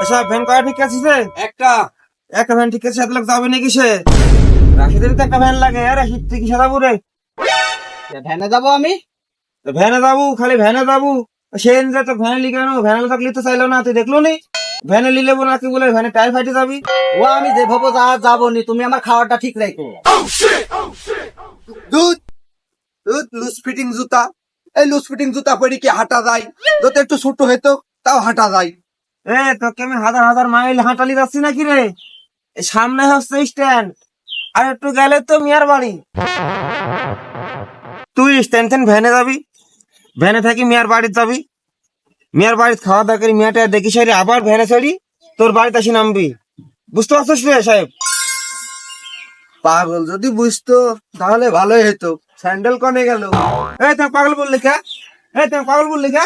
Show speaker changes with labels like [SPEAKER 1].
[SPEAKER 1] আচ্ছা ভ্যান কয়টা ঠিক আছে?
[SPEAKER 2] একটা।
[SPEAKER 1] একটা ভ্যান ঠিক আছে, 7 লোক যাবে নাকি সে? রাশিদের তো একটা ভ্যান লাগে, আর রাশিদ থেকে সাদাপুরে
[SPEAKER 2] ভ্যানে যাবো আমি।
[SPEAKER 1] ভ্যানে যাবো, খালি ভ্যানে যাবো। সে যে তো ভ্যানে লিখানো, ভ্যানে থাকলে তো চাইলো না, তুই দেখলো নি? ভ্যানে লিলে নাকি বলে ভ্যানে টায়ার ফাইটে যাবি।
[SPEAKER 2] ও আমি যে ভাবো যাবো নি, তুমি আমার খাওয়াটা ঠিক রাখো।
[SPEAKER 3] দুধ দুধ লুজ ফিটিং জুতা, এই লুজ ফিটিং জুতা পরে কি হাঁটা যায়? যদি একটু ছোট হইতো তাও হাঁটা যায়।
[SPEAKER 1] এ তোকে আমি হাজার হাজার মাইল হাঁটালি যাচ্ছি নাকি রে? এই সামনে হচ্ছে স্ট্যান্ড, আর একটু গেলে তো মিয়ার বাড়ি। তুই স্ট্যান্ড থেকে ভ্যানে যাবি, ভ্যানে থাকি মিয়ার বাড়ি যাবি, মিয়ার বাড়ি খাওয়া দাওয়া করি, মিয়াটা দেখি সারি আবার ভ্যানে চড়ি তোর বাড়িতে আসি নামবি। বুঝতে পারছিস রে সাহেব?
[SPEAKER 3] পাগল যদি বুঝতো তাহলে ভালোই হতো। স্যান্ডেল কনে গেল?
[SPEAKER 1] এই তুমি পাগল বললি কে? এই তুমি পাগল বললি কে?